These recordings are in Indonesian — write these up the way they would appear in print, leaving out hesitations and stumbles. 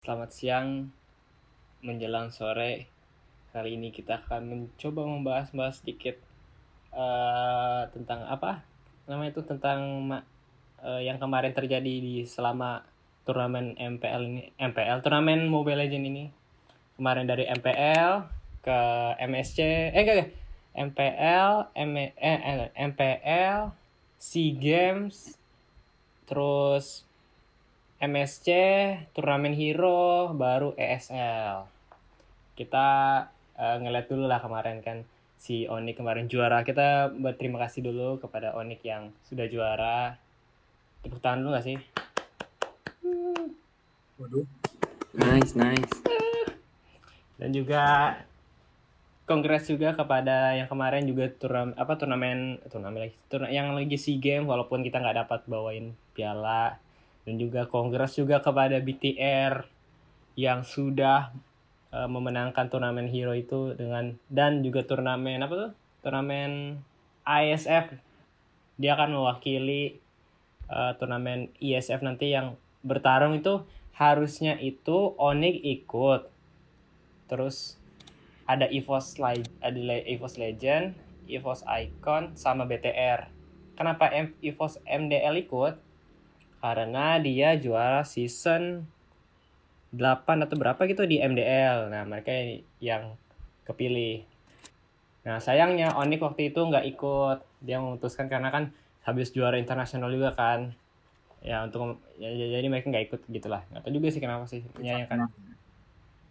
Selamat siang menjelang sore. Kali ini kita akan mencoba membahas sedikit tentang apa namanya itu tentang yang kemarin terjadi di selama turnamen MPL ini, MPL turnamen Mobile Legend ini. Kemarin dari MPL ke MSC, enggak, MPL, MPL, SEA Games, terus MSC, turnamen Hero, baru ESL. Kita ngeliat dulu lah kemarin kan si Onik kemarin juara. Kita berterima kasih dulu kepada Onik yang sudah juara. Tepuk tangan dulu gak sih? Waduh. Nice. Dan juga kongres juga kepada yang kemarin juga turnamen lagi yang lagi SEA Games walaupun kita nggak dapat bawain piala. Dan juga kongres juga kepada BTR yang sudah memenangkan turnamen Hero itu dan juga turnamen turnamen ISF. Dia akan mewakili turnamen ISF nanti yang bertarung itu harusnya itu Onyx ikut. Terus ada EVOS Legend, EVOS Icon sama BTR. Kenapa EVOS MDL ikut? Karena dia juara season 8 atau berapa gitu di MDL. Nah, mereka yang kepilih. Nah, sayangnya Onyx waktu itu nggak ikut. Dia memutuskan karena kan habis juara internasional juga kan. Ya, jadi mereka nggak ikut gitulah. Nggak tahu juga sih kenapa sih menyayangkan.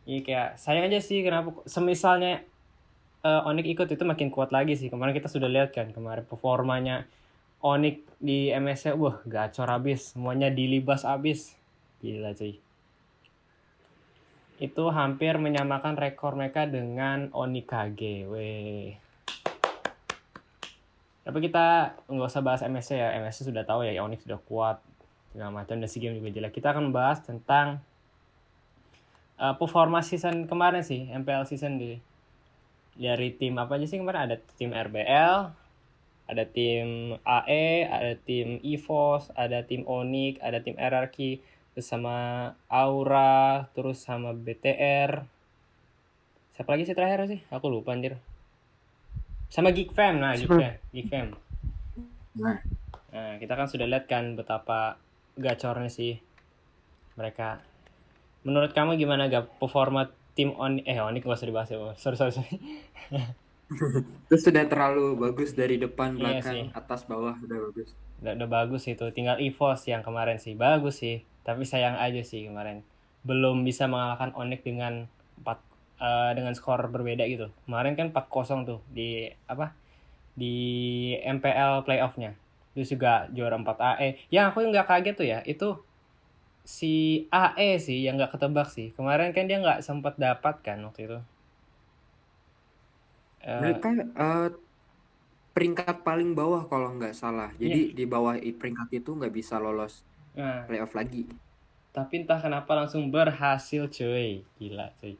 Iya kayak sayang aja sih kenapa semisalnya Onyx ikut itu makin kuat lagi sih. Kemarin kita sudah lihat kan kemarin performanya Onyx di MSC, wah gacor abis, semuanya dilibas abis. Gila cuy. Itu hampir menyamakan rekor mereka dengan Onikage. Weh. Tapi kita nggak usah bahas MSC ya. MSC sudah tahu ya Onyx sudah kuat. Segala macam dan SEA Games juga jelek. Kita akan membahas tentang performa season kemarin sih. MPL season dari tim apa aja sih kemarin? Ada tim RBL, ada tim AE, ada tim EVOS, ada tim Onyx, ada tim RRQ, terus sama Aura, terus sama BTR. Siapa lagi sih terakhir sih? Aku lupa anjir. Sama Geek Fam. Nah, Geek Fam. Nah, Kita kan sudah lihat kan betapa gacornya sih mereka. Menurut kamu gimana gak performa tim Onyx gak usah dibahas ya. Sorry. itu sudah terlalu bagus dari depan, Iya sih. belakang, atas, bawah udah bagus. Udah bagus itu. Tinggal EVOS yang kemarin sih. Bagus sih. Tapi sayang aja sih kemarin. Belum bisa mengalahkan Onyx dengan skor berbeda gitu. Kemarin kan 4-0 tuh di MPL playoff-nya. Terus juga juara 4 AE. Yang aku nggak kaget tuh ya, itu si AE sih yang nggak ketebak sih. Kemarin kan dia nggak sempat dapat kan waktu itu. Mereka peringkat paling bawah kalau nggak salah. Iya. Jadi di bawah peringkat itu nggak bisa lolos Nah, playoff lagi. tapi entah kenapa langsung berhasil cuy. Gila cuy.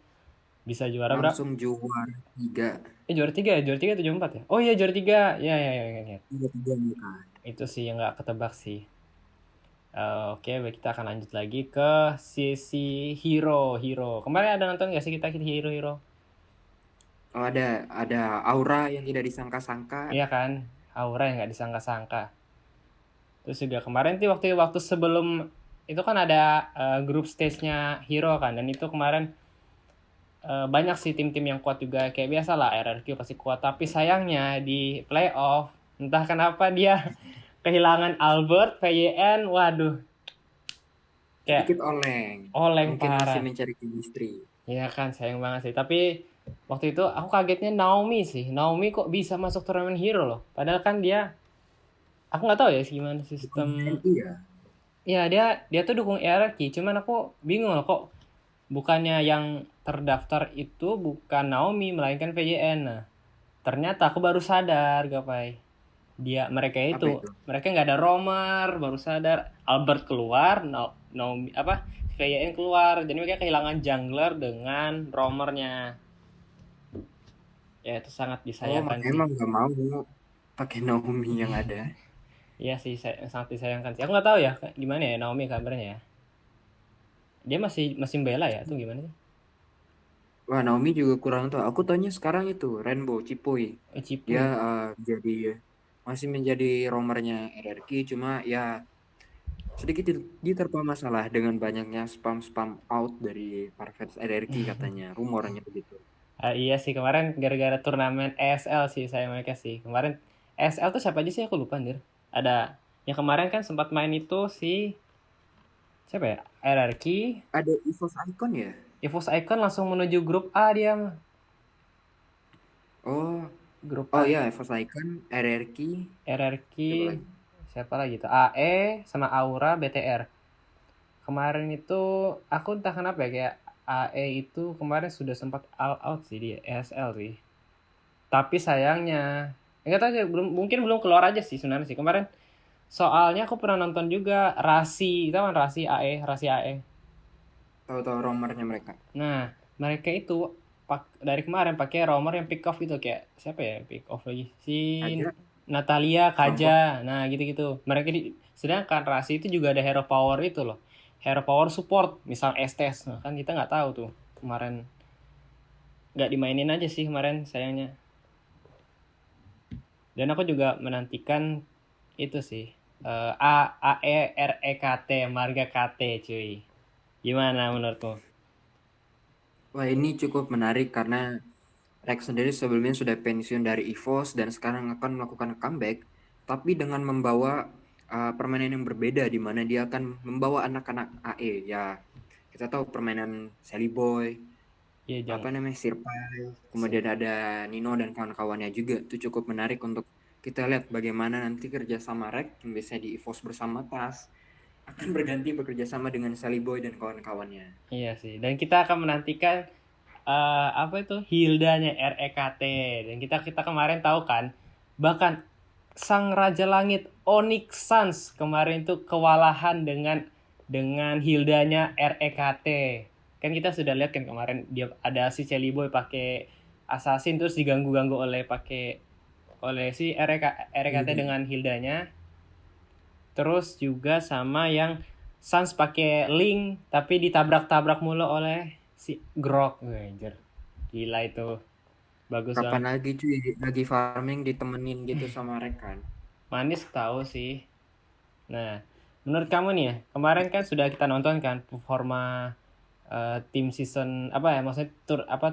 Bisa juara berapa? Langsung juara 3. Juara 3 ya? Juara 3 atau juara 4 ya? Oh iya juara 3. Ya. Ingat. Tiga tiga mereka. Itu sih yang nggak ketebak sih. Oke, baik kita akan lanjut lagi ke sisi Hero. Kemarin ada nonton nggak sih kita Hero? Oh, ada aura yang tidak disangka-sangka. Iya kan? Aura yang nggak disangka-sangka. Terus juga kemarin tuh waktu sebelum itu kan ada grup stage-nya Hero kan, dan itu kemarin banyak sih tim-tim yang kuat juga, kayak biasa lah RRQ pasti kuat, tapi sayangnya di playoff entah kenapa dia kehilangan Albert, PYN, waduh, kayak Sedikit oleng. oleng Mungkin masih parah. mencari chemistry. Iya kan, sayang banget sih. Tapi waktu itu aku kagetnya Naomi sih. Naomi kok bisa masuk turnamen Hero loh. Padahal kan aku nggak tahu ya gimana Bukan sistem. TNI ya. Ya dia tuh dukung RRQ. Cuman aku bingung loh kok bukannya yang terdaftar itu bukan Naomi melainkan VJN. Nah, ternyata aku baru sadar gapai. Apa itu? Mereka nggak ada romer, baru sadar Albert keluar, Naomi VJN keluar, jadi mereka kehilangan jungler dengan romernya. Ya itu sangat Oh, disayangkan makanya sih. emang nggak mau pakai Naomi yang ada. Iya sih sangat disayangkan sih. Aku nggak tahu ya gimana ya Naomi kabarnya ya. Dia masih masih bela ya tuh gimana sih? Wah, Naomi juga kurang tahu. Aku tanya sekarang itu Rainbow Cipuy. Dia Cipuy. jadi masih menjadi romernya RRQ, cuma ya sedikit diterpa masalah dengan banyaknya spam-spam out dari para fans RRQ katanya. Rumornya begitu. Iya sih kemarin gara-gara turnamen ESL sih saya mereka sih. Kemarin ESL tuh siapa aja sih aku lupa anjir. Ada yang kemarin kan sempat main itu si siapa ya? RRQ, Ada EVOS Icon ya? EVOS Icon langsung menuju grup A dia mah. Oh, Grup oh A. ya EVOS Icon, RRQ, RRQ siapa lagi? siapa lagi tuh? AE sama Aura BTR. Kemarin itu aku entah kenapa ya kayak AE itu kemarin sudah sempat all out sih di ESL sih. Tapi sayangnya enggak tahu sih, mungkin belum keluar aja sih sebenarnya sih. Kemarin soalnya aku pernah nonton juga Rasi, tahu kan Rasi AE, Rasi AE. Tahu-tahu romernya mereka. Nah, mereka itu dari kemarin pakai romer yang pick off gitu kayak siapa ya pick off lagi si Aja, Natalia contoh. Kaja. Nah, gitu-gitu. Sedangkan Rasi itu juga ada hero power itu loh. Hero power support, misal Estes. Nah, kan kita nggak tahu tuh. Kemarin nggak dimainin aja sih kemarin sayangnya. Dan aku juga menantikan itu sih. AEREKT Marga KT cuy. Gimana menurutmu? Wah, ini cukup menarik karena Rex sendiri sebelumnya sudah pensiun dari EVOS dan sekarang akan melakukan comeback, tapi dengan membawa permainan yang berbeda di mana dia akan membawa anak-anak AE. Ya, kita tahu permainan Sally Boy, Iya apa jangan namanya Sirpai, sih. kemudian ada Nino dan kawan-kawannya juga. Itu cukup menarik untuk kita lihat bagaimana nanti kerja sama Rex yang biasanya di EVOS bersama Tas akan berganti bekerja sama dengan Sally Boy dan kawan-kawannya. Iya sih. Dan kita akan menantikan apa itu Hildanya REKT. Dan kita kemarin tahu kan bahkan sang Raja Langit Onyx Suns kemarin itu kewalahan dengan Hildanya REKT. Kan kita sudah lihat kan kemarin dia ada si Celi Boy pakai assassin terus diganggu-ganggu oleh si REKT Hilda. dengan Hildanya. Terus juga sama yang Sans pakai Link tapi ditabrak-tabrak mulu oleh si Grok. Anjir. Gila itu. Bagus Kapan banget. lagi cuy lagi farming ditemenin gitu sama rekan. Manis tahu sih. Nah, menurut kamu nih ya, kemarin kan sudah kita nonton kan performa tim season apa ya maksudnya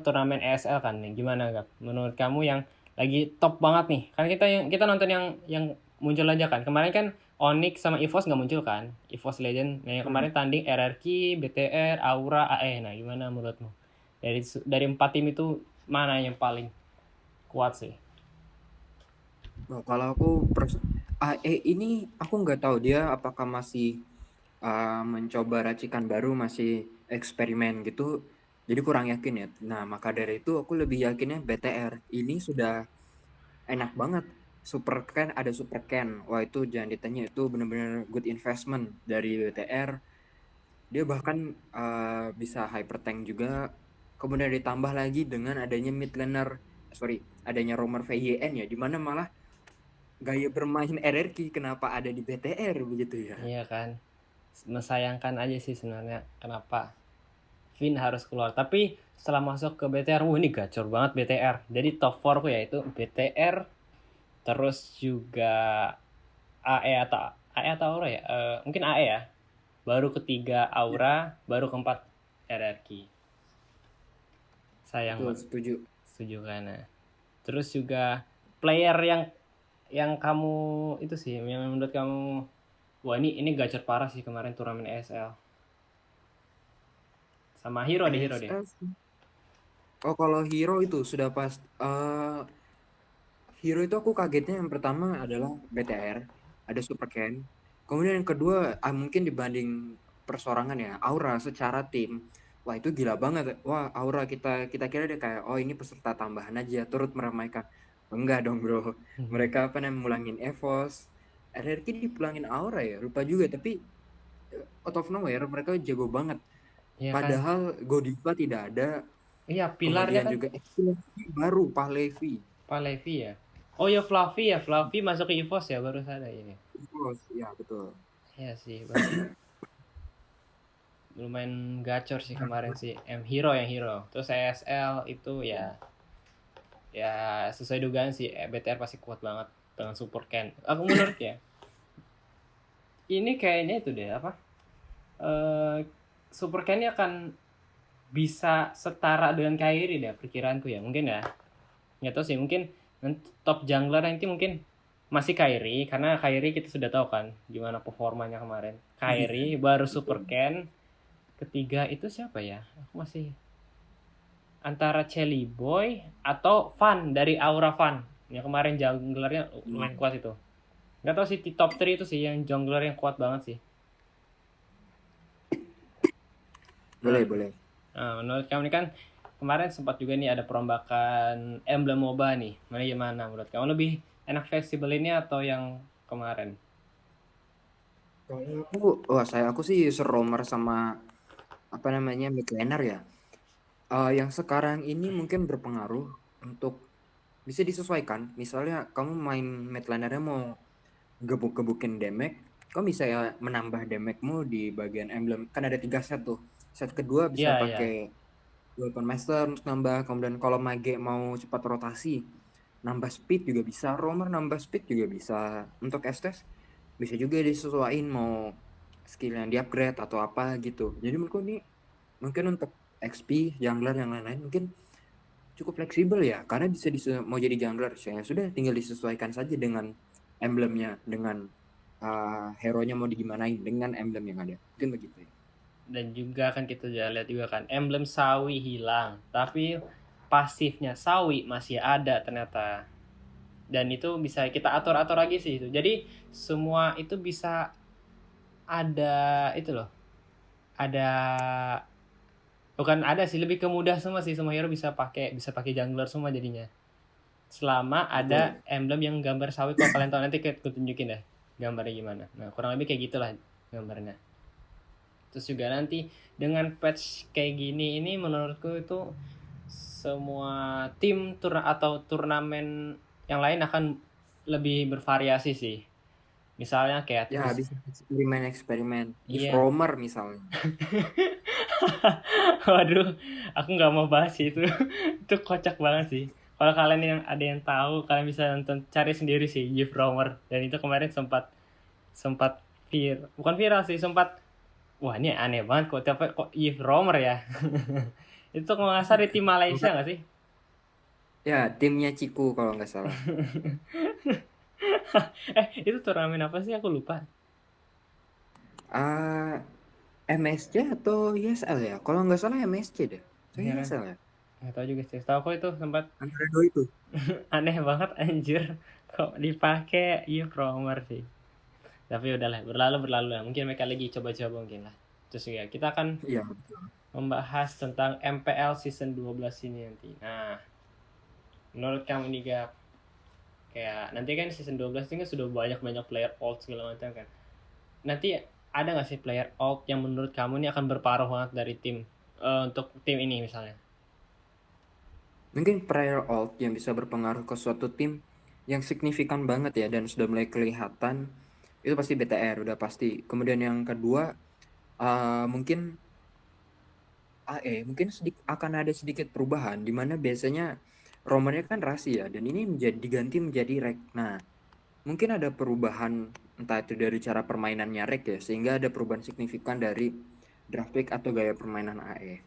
turnamen ESL kan nih. Gimana Gap? Menurut kamu yang lagi top banget nih. Kan kita nonton yang muncul aja kan. Kemarin kan Onyx sama EVOS nggak muncul kan. EVOS Legend. Nah, yang Hmm. kemarin tanding RRQ, BTR, Aura, AE. Nah, gimana menurutmu? Dari empat tim itu mana yang paling kuat sih? Nah, kalau aku ini aku nggak tahu dia apakah masih mencoba racikan baru, masih eksperimen gitu. Jadi kurang yakin ya. Nah, maka dari itu aku lebih yakinnya BTR. Ini sudah enak banget. Super Ken ada Super Ken. Wah, itu jangan ditanya, itu benar-benar good investment dari BTR. Dia bahkan bisa hyper tank juga. Kemudian ditambah lagi dengan adanya mid laner, sorry, adanya roamer VYN ya, dimana malah gaya bermain RRQ kenapa ada di BTR begitu ya. Iya kan? Mesayangkan aja sih sebenarnya kenapa Vin harus keluar. Tapi setelah masuk ke BTR, ini gacor banget BTR. Jadi top 4 ku yaitu BTR, terus juga AE atau Aura ya. Mungkin AE ya. Baru ketiga Ya, Aura, baru keempat RRQ. Sayang betul banget. setuju. Setuju kan. Nah. Terus juga player yang kamu itu sih yang menurut kamu wah ini gacor parah sih kemarin turnamen ESL. Sama Hero deh Hero deh. ESL sih. Oh, kalau Hero itu sudah pas Hero itu aku kagetnya yang pertama adalah BTR, ada Super Ken. Kemudian yang kedua, mungkin dibanding persorangan ya, Aura secara tim. Wah, itu gila banget. Wah, Aura kita kita kira dia kayak oh ini peserta tambahan aja turut meramaikan. Enggak dong, Bro. Mereka apa namanya mulangin EVOS. RRQ dipulangin Aura ya, lupa juga tapi out of nowhere mereka jago banget. Iya kan? Padahal Godiva tidak ada, Iya pilarnya kemudian kan juga baru Pahlevi. Pak Levi ya. Oh ya Fluffy masuk ke EVOS ya baru sadar ini. EVOS, ya betul. Iya sih baru. lumayan gacor sih kemarin sih. Hero yang hero. Terus ESL itu ya sesuai dugaan sih, BTR pasti kuat banget dengan support Ken. Aku menurut ya, ini kayaknya itu deh apa? eh Super Ken ini akan bisa setara dengan Kairi deh perkiraanku ya. Mungkin ya. Nggak tahu sih, mungkin top jungler nanti mungkin masih Kairi, karena Kairi kita sudah tahu kan gimana performanya kemarin. Iya, Kairi baru Super betul. Ken, ketiga itu siapa ya? Aku masih antara Chelly Boy atau Van dari Aura Van. Yang kemarin junglernya lumayan Hmm, kuat itu. Nggak tahu sih, di top 3 itu sih yang jungler yang kuat banget sih. Nah, boleh, boleh. menurut kamu ini kan kemarin sempat juga nih ada perombakan emblem MOBA nih. Mana gimana menurut kamu, lebih enak fleksibel ini atau yang kemarin? Kalau aku sih seromer sama apa namanya mid laner ya. Yang sekarang ini mungkin berpengaruh untuk bisa disesuaikan. Misalnya kamu main mid lanernya mau gebuk-gebukin damage, kamu bisa ya menambah damage-mu di bagian emblem. Kan ada 3 set tuh. Set kedua bisa Iya, iya. pakai Weapon Master untuk nambah. Kemudian kalau mage mau cepat rotasi, nambah speed juga bisa. Roamer nambah speed juga bisa. Untuk Estes bisa juga disesuaikan mau skill yang di upgrade atau apa gitu. Jadi menurutku ini mungkin untuk XP, jungler yang lain-lain mungkin cukup fleksibel ya, karena bisa mau jadi jungler ya sudah tinggal disesuaikan saja dengan emblemnya, dengan hero-nya mau digimanain dengan emblem yang ada. Mungkin begitu ya. Dan juga kan kita juga lihat juga kan emblem sawi hilang, tapi pasifnya sawi masih ada ternyata. Dan itu bisa kita atur-atur lagi sih itu. Jadi semua itu bisa ada itu loh. Ada, bukan ada sih, lebih ke mudah semua sih, semua hero bisa pakai jungler semua jadinya. Selama ada Betul. emblem yang gambar sawi, kalau kalian tahu nanti aku tunjukin deh gambarnya gimana. Nah, kurang lebih kayak gitulah gambarnya. Terus juga nanti dengan patch kayak gini ini menurutku itu semua tim atau turnamen yang lain akan lebih bervariasi sih. Misalnya kayak Ya terus, bisa eksperimen give iya. roamer misalnya. Waduh, aku nggak mau bahas itu. Itu kocak banget sih. Kalau kalian yang ada yang tahu, kalian bisa nonton, cari sendiri sih Jeff Romer. Dan itu kemarin sempat sempat bukan viral sih, sempat, wah ini aneh banget kok, tapi kok Jeff Romer ya. Itu kalau nggak salah di tim Malaysia nggak sih? Ya timnya Ciku kalau nggak salah. Itu turnamen apa sih, aku lupa. ah MSC atau ISL ya, kalau nggak salah MSC deh, atau Iya kan, ISL ya, nggak tahu juga sih, tahu kok itu sempat antara dua itu. aneh banget anjir, kok dipakai Jeff Romer sih. Tapi udahlah, berlalu berlalu lah, mungkin mereka lagi coba-coba mungkin lah. Terus ya kita akan Iya. membahas tentang MPL season 12 ini nanti. Nah, menurut kamu nih Gap, kayak nanti kan season 12 ini kan sudah banyak-banyak player old segala macam kan. Nanti ada nggak sih player old yang menurut kamu ini akan berparuh banget dari tim, untuk tim ini misalnya? Mungkin prior alt yang bisa berpengaruh ke suatu tim yang signifikan banget ya dan sudah mulai kelihatan itu pasti BTR udah pasti. Kemudian yang kedua mungkin AE mungkin akan ada sedikit perubahan di mana biasanya romernya kan rahasia dan ini diganti menjadi rek. Nah, mungkin ada perubahan entah itu dari cara permainannya rek ya sehingga ada perubahan signifikan dari draft pick atau gaya permainan AE.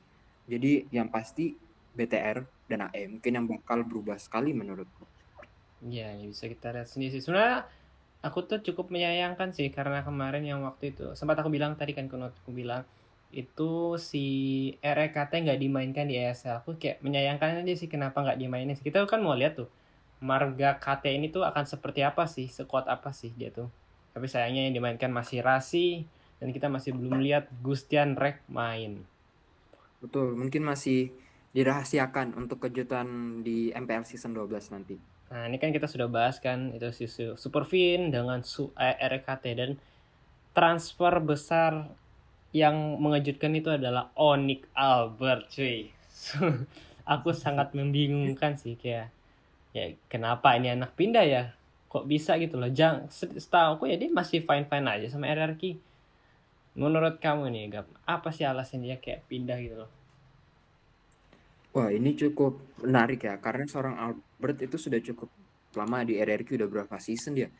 Jadi yang pasti BTR dan AE mungkin yang bakal berubah sekali menurutku. Iya, ya bisa kita lihat sendiri sih. Sebenarnya aku tuh cukup menyayangkan sih, karena kemarin yang waktu itu sempat aku bilang tadi kan, aku bilang itu si REKT nggak dimainkan di ESL. Aku kayak menyayangkan aja sih kenapa nggak dimainin. Kita kan mau lihat tuh marga KT ini tuh akan seperti apa sih, sekuat apa sih dia tuh. Tapi sayangnya yang dimainkan masih Rasi, dan kita masih belum lihat Gustian Rek main. Betul, mungkin masih dirahasiakan untuk kejutan di MPL season 12 nanti. Nah, ini kan kita sudah bahas kan itu si Supervin dengan RKT, dan transfer besar yang mengejutkan itu adalah Onik Albert, cuy. Aku sangat membingungkan sih, kayak ya kenapa ini anak pindah ya? Kok bisa gitu loh? Setahu aku ya dia masih fine-fine aja sama RRQ. Menurut kamu nih, Gap, apa sih alasan dia kayak pindah gitu loh? Wah, ini cukup menarik ya, karena seorang Albert itu sudah cukup lama di RRQ, udah berapa season dia?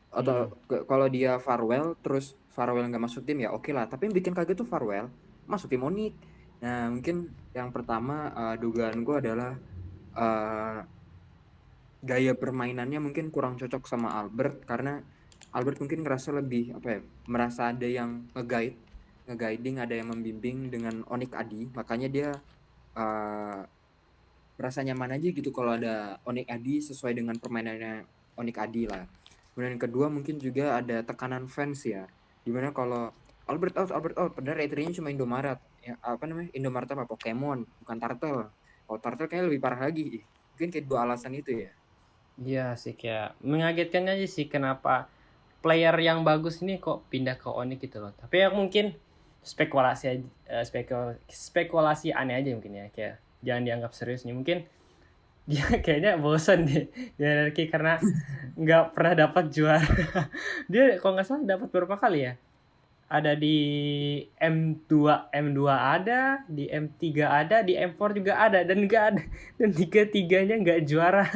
Atau Hmm. kalau dia Farwell, terus Farwell nggak masuk tim ya oke lah. Tapi yang bikin kaget tuh Farwell masuk tim Onyx. Nah, mungkin yang pertama dugaan gue adalah eh, gaya permainannya mungkin kurang cocok sama Albert, karena Albert mungkin ngerasa lebih apa ya, merasa ada yang ngeguiding, ada yang membimbing dengan Onyx Adi, makanya dia eh, merasa nyaman aja gitu kalau ada Onyx Adi sesuai dengan permainannya Onyx Adi lah. Kemudian yang kedua mungkin juga ada tekanan fans ya. Dimana kalau Albert out, padahal ratingnya cuma Indomaret. Ya, apa namanya? Indomaret apa? Pokemon, bukan Turtle. Kalau Turtle kayaknya lebih parah lagi. Mungkin kayak dua alasan itu ya. Iya sih, kayak mengagetkan aja sih kenapa player yang bagus ini kok pindah ke Onyx gitu loh. Tapi ya mungkin spekulasi aja, spekulasi aneh aja mungkin ya, kayak jangan dianggap serius nih. Mungkin dia kayaknya bosan deh di hierarki karena nggak pernah dapat juara. Dia kalau nggak salah dapat berapa kali ya? Ada di M2 ada, di M3 ada, di M4 juga ada, dan nggak ada, dan tiga-tiganya nggak juara.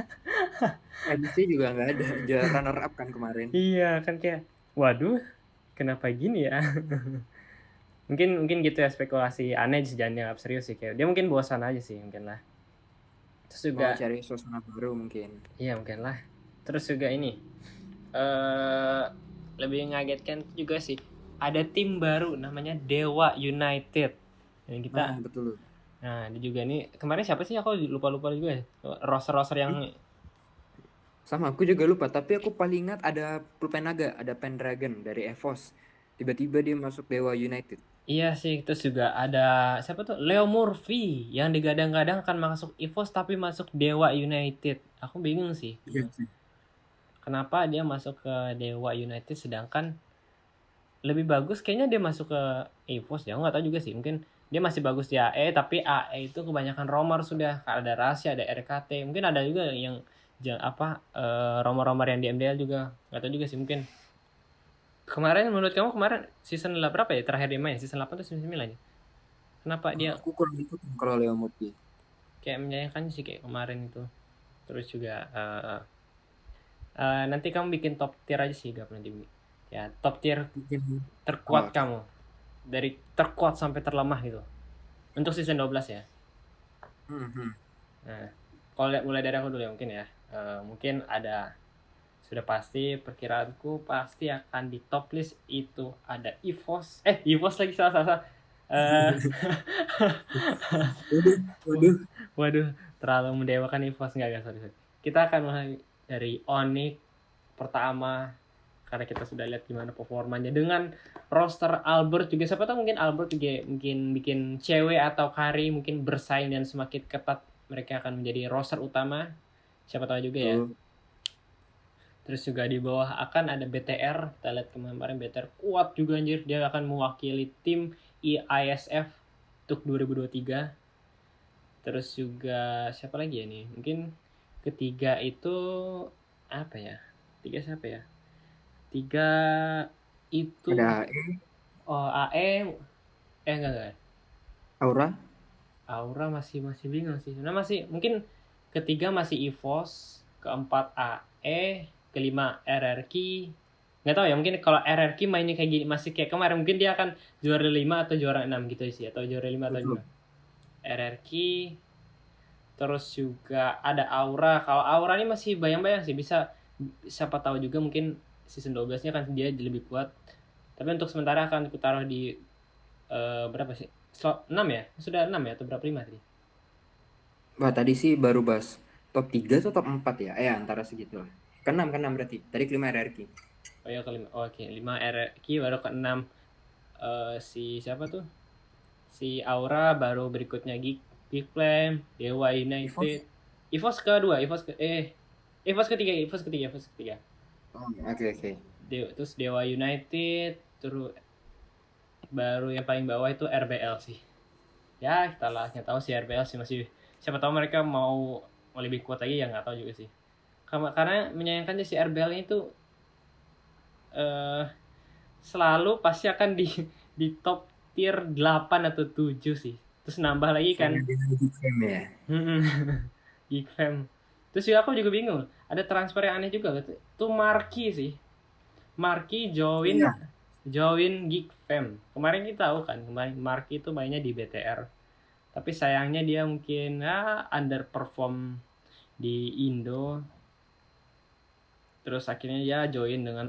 MC juga nggak ada, runner up kan kemarin. Iya kan, kayak waduh, kenapa gini ya? Mungkin gitu ya, spekulasi aneh sih, jangan dianggap serius sih, kayak dia mungkin bosan aja sih mungkin lah. Terus Mau juga cari suasana baru mungkin. iya mungkin lah. Terus juga ini eh lebih ngagetkan juga sih, ada tim baru namanya Dewa United yang kita. Nah, betul. Nah, dia juga nih kemarin siapa sih, aku lupa juga ya. Roster yang Sama aku juga lupa, tapi aku paling ingat ada pulpen naga, ada Pendragon dari EVOS. Tiba-tiba dia masuk Dewa United. iya sih. Terus juga ada siapa tuh, Leo Murphy yang digadang-gadang akan masuk EVOS tapi masuk Dewa United. Aku bingung sih Iya sih. kenapa dia masuk ke Dewa United sedangkan lebih bagus kayaknya dia masuk ke EVOS ya. Aku nggak tahu juga sih, mungkin dia masih bagus di AE, tapi AE itu kebanyakan rumor sudah, ada rahasia, ada RKT, mungkin ada juga yang rumor-rumor yang di MDL juga, nggak tahu juga sih. Mungkin kemarin, menurut kamu kemarin season berapa ya terakhir dia main, season 8 atau season 9 ya? Kenapa dia Aku kurang ikut kalau Leo Murphy. kayak menyayangkan sih kayak kemarin itu. Terus juga nanti kamu bikin top tier aja sih, gak nanti ya, top tier Mungkin. Oh, terkuat oke. kamu, dari terkuat sampai terlemah gitu untuk season 12 ya. Mhm. Nah, kalau mulai dari aku dulu ya mungkin ya. Mungkin ada, sudah pasti perkiraanku pasti akan di top list itu ada EVOS. EVOS lagi, salah. Eh, Waduh, waduh. Waduh, terlalu mendewakan EVOS, enggak, sorry. Kita akan mulai dari Onyx pertama, karena kita sudah lihat gimana performanya dengan roster Albert juga. Siapa tahu mungkin Albert juga mungkin bikin cewek atau Kari mungkin bersaing dan semakin ketat, mereka akan menjadi roster utama. Siapa tahu juga ya. Tuh. Terus juga di bawah akan ada BTR. Kita lihat kemarin BTR kuat juga anjir. Dia akan mewakili tim ISF untuk 2023. Terus juga siapa lagi ya nih? Mungkin ketiga itu apa ya? Tiga siapa ya? Tiga itu Ada AE, enggak. Aura. Aura masih bingung sih. Nah, masih mungkin ketiga masih EVOS, keempat AE, kelima RRQ. Nggak tahu ya, mungkin kalau RRQ mainnya kayak gini masih kayak kemarin, mungkin dia akan juara 5 atau juara 6 gitu sih, atau juara 5 atau Betul. juara RRQ. Terus juga ada Aura. Kalau Aura ini masih bayang-bayang sih, bisa siapa tahu juga mungkin season 12-nya kan dia lebih kuat. Tapi untuk sementara akan aku taruh di berapa sih? Slot 6 ya? Sudah 6 ya atau berapa, 5 tadi? Wah, tadi sih baru bahas top 3 atau top 4 ya? Antara segitu lah. Ke-6 berarti. Tadi kelima RRQ. Oh ya, kelima. Oh, oke, 5 RRQ, baru ke-6 si siapa tuh? Si Aura, baru berikutnya Geek Flame, Dewa EVOS. United. EVOS kedua, EVOS ketiga. Oh, oke. Terus Dewa United, terus baru yang paling bawah itu RBL sih. Ya, kita lah nggak tahu sih RBL sih, masih siapa tahu mereka mau lebih kuat lagi ya, nggak tahu juga sih. Karena menyayangkan si RBL itu selalu pasti akan di top tier 8 atau 7 sih. Terus nambah lagi Sama kan. dengan Gfam ya. Geek Fam. Terus juga aku juga bingung. Ada transfer yang aneh juga. Itu Marky sih. Marky join Iya, Geek Fam. Kemarin kita tahu kan, kemarin Marky itu mainnya di BTR. Tapi sayangnya dia mungkin underperform di Indo. Terus akhirnya dia join dengan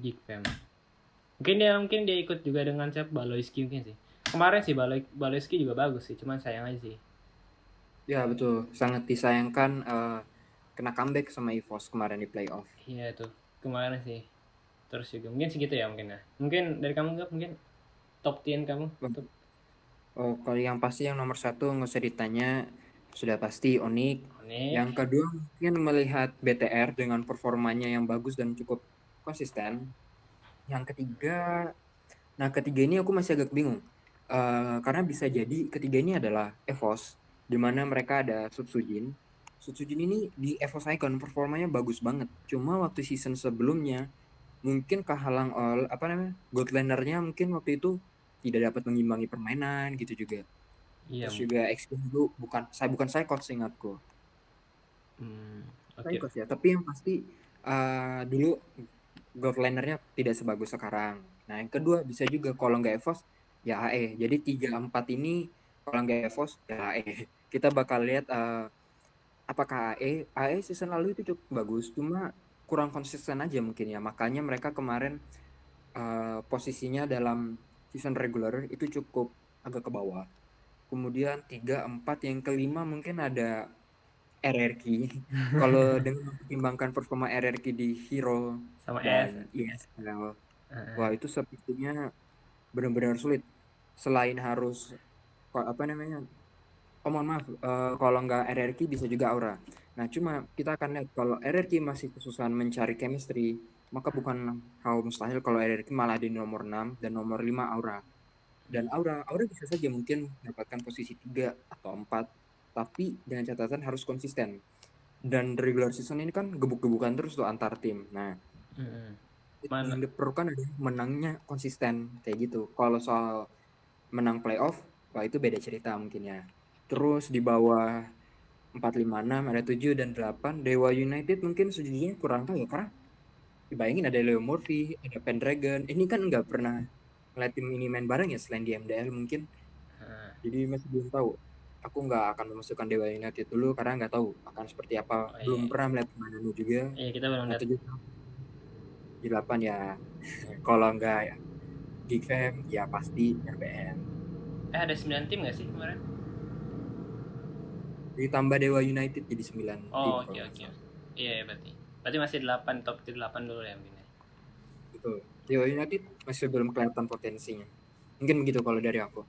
Geek Fam. Mungkin dia ikut juga dengan siapa Baloiski mungkin sih. Kemarin sih Baloiski juga bagus sih, cuman sayang aja sih. ya betul. Sangat disayangkan kena comeback sama EVOS kemarin di playoff. Iya tuh, kemarin sih. Terus juga mungkin segitu ya mungkin ya. Mungkin dari kamu nggak mungkin top 10 kamu. Top. Oh, kalau yang pasti yang nomor satu nggak usah ditanya, sudah pasti Onyx. Onik. Yang kedua mungkin melihat BTR dengan performanya yang bagus dan cukup konsisten. Yang ketiga, nah ketiga ini aku masih agak bingung. Karena bisa jadi ketiga ini adalah EVOS, di mana mereka ada Sutsujin. Sutsujin ini di EVOS Icon performanya bagus banget. Cuma waktu season sebelumnya mungkin kehalang oleh apa namanya Godlander-nya mungkin waktu itu tidak dapat mengimbangi permainan gitu juga. Iya Terus mungkin. juga XP dulu bukan saya coach seingatku. Hmm, Saya oke. coach ya, tapi yang pasti dulu Godlander-nya tidak sebagus sekarang. Nah, yang kedua bisa juga kalau nggak EVOS ya AE. Jadi 3-4 ini kalau nggak EVOS ya AE. Kita bakal lihat apakah AE season lalu itu cukup bagus, cuma kurang konsisten aja mungkin ya. Makanya mereka kemarin posisinya dalam season regular itu cukup agak ke bawah. Kemudian 3-4 yang kelima mungkin ada RRQ. Kalau dengan mempertimbangkan performa RRQ di Hero Sama dan S. ESL, wah Heeh. itu sepertinya benar-benar sulit. Selain harus apa namanya? Oh mohon maaf, kalau nggak RRQ bisa juga Aura. Nah cuma kita akan lihat kalau RRQ masih kesusahan mencari chemistry, maka bukan hal mustahil kalau RRQ malah di nomor 6 dan nomor 5 Aura. Dan Aura bisa saja mungkin mendapatkan posisi 3 atau 4, tapi dengan catatan harus konsisten. Dan regular season ini kan gebuk-gebukan terus tuh antar tim. Nah, Mm-mm. yang Mana? diperlukan adalah menangnya konsisten kayak gitu. Kalau soal menang playoff, wah itu beda cerita mungkin ya. Terus di bawah 4 5 6 ada 7 dan 8 Dewa United mungkin sejujurnya kurang tahu ya karena dibayangin ada Leo Murphy, ada Pendragon. Ini kan nggak pernah ngeliat tim ini main bareng ya selain di MDL mungkin. Heeh. Jadi masih belum tahu. Aku nggak akan memasukkan Dewa United dulu karena nggak tahu akan seperti apa. Oh Belum iya. pernah melihat permainannya juga. Iya kita belum Nah, lihat. 7 di 8 ya. Kalau nggak ya, Geek Fam ya pasti RBN. Ada 9 tim nggak sih kemarin? Ditambah Dewa United jadi 9 tim Oh, oke kalau nggak oke. salah. Iya ya, berarti. Berarti masih 8 top 8 dulu ya mungkin ya. Betul. Dewa United masih belum kelihatan potensinya. Mungkin begitu kalau dari aku.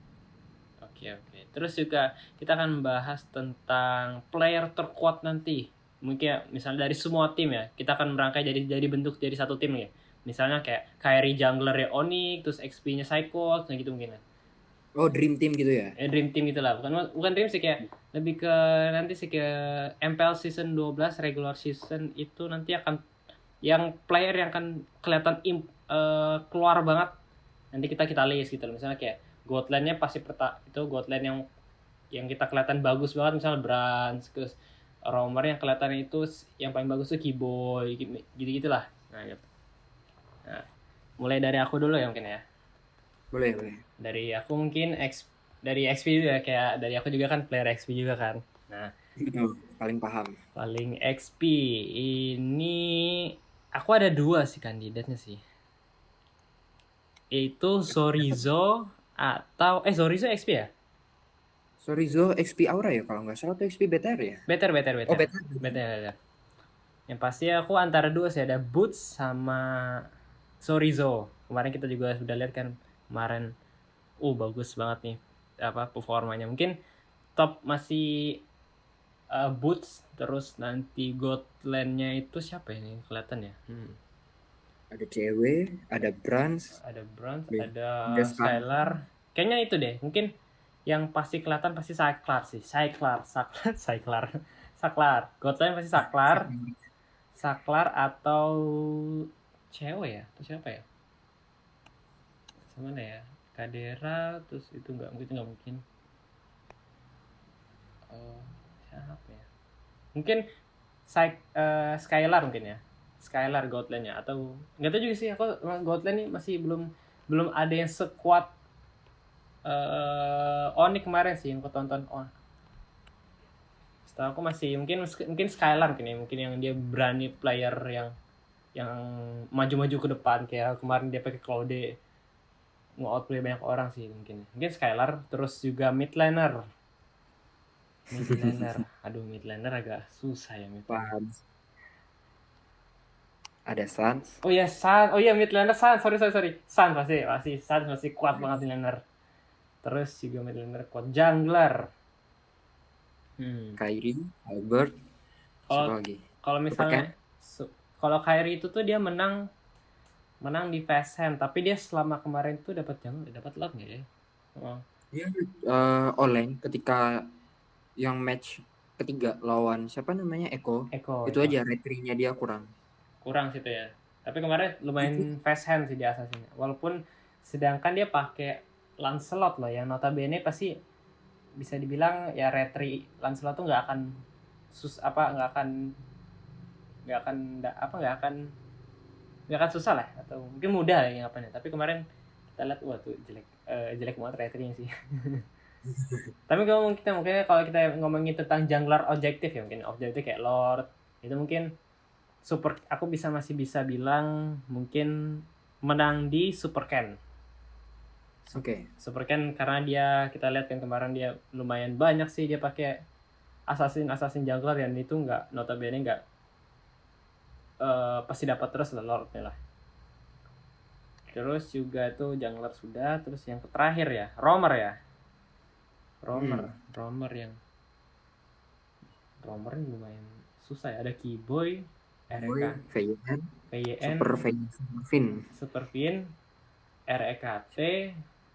Oke oke. Terus juga kita akan membahas tentang player terkuat nanti. Mungkin ya, misalnya dari semua tim ya, kita akan merangkai jadi bentuk jadi satu tim ya. Misalnya kayak Kyrie jungler ya Onyx, terus XP-nya Psycho, kayak gitu mungkin ya. Oh, Dream Team gitu ya? Dream Team gitu lah. Bukan Dream sih kayak lebih ke nanti sih ke MPL season 12 regular season itu nanti akan yang player yang akan kelihatan keluar banget nanti kita list gitu loh. Misalnya kayak Godland-nya pasti itu Godland yang kita kelihatan bagus banget misalnya Brands terus Romer yang kelihatan itu yang paling bagus tuh Keyboy gitu gitulah. Nah, gitu. Nah, mulai dari aku dulu ya mungkin ya. Boleh, boleh. Dari aku mungkin dari XP juga kayak dari aku juga kan player XP juga kan. Nah, Betul, paling paham. paling XP ini aku ada dua sih kandidatnya sih. Yaitu Sorizo atau Sorizo XP ya? Sorizo XP Aura ya kalau nggak salah atau XP BTR ya? Better, Oh, better. BTR. Better, better. Yang pasti aku antara dua sih ada Boots sama Sorizo. Kemarin kita juga sudah lihat kan kemarin bagus banget nih apa performanya. Mungkin top masih Boots terus nanti Godland-nya itu siapa ini kelihatan ya? Ada cewek, ada Brans, Ada Bronze, ada ada Sky. Skylar. Kayaknya itu deh. Mungkin yang pasti kelihatan pasti Saklar sih. Saklar. Saklar. Godland pasti Saklar. Saklar atau cewek ya? Atau siapa ya? Mana ya? Kadera, terus itu nggak mungkin. Siapa ya? Mungkin Skylar mungkin ya. Skylar Godland-nya atau nggak tahu juga sih, aku Godland nih masih belum belum ada yang sekuat Oni kemarin sih yang aku tonton. Setahu aku masih mungkin Skylar mungkin ya, mungkin yang dia berani player yang maju-maju ke depan kayak kemarin dia pakai Claude nge-outplay banyak orang sih mungkin. Mungkin Skylar, terus juga mid laner. Aduh, mid laner agak susah ya mid laner. Paham. Ada Sans. Oh iya, Sun. Oh iya, mid laner Sun. Sorry. Sun pasti Sun masih kuat banget mid laner. Terus juga mid laner kuat jungler. Kyrie, Albert, siapa lagi? Kalau misalnya kalau Kyrie itu tuh dia menang di fast hand, tapi dia selama kemarin tuh dapat lot nggak ya? Dia oleng ketika yang match ketiga lawan siapa namanya Eko. Itu aja retrinya dia kurang situ ya. Tapi kemarin lumayan fast hand sih di Assassin. Walaupun sedangkan dia pakai Lancelot loh yang notabene pasti bisa dibilang ya retri Lancelot tuh nggak akan susah lah, atau mungkin mudah ya ngapain. Tapi kemarin kita lihat tuh jelek banget retrinya sih. Tapi kalau kita ngomongin tentang jungler objektif ya, mungkin objektif kayak Lord itu mungkin aku masih bisa bilang mungkin menang di Super Ken. Super Ken karena kita lihat kan kemarin dia lumayan banyak sih dia pakai assassin jungler, dan itu notabene nggak pasti dapat terus lah Lordnya lah. Terus juga tuh jungler sudah, terus yang terakhir ya Roamer ya. Roamer lumayan susah ya, ada Keyboy, VYN, Super Fin, REKT,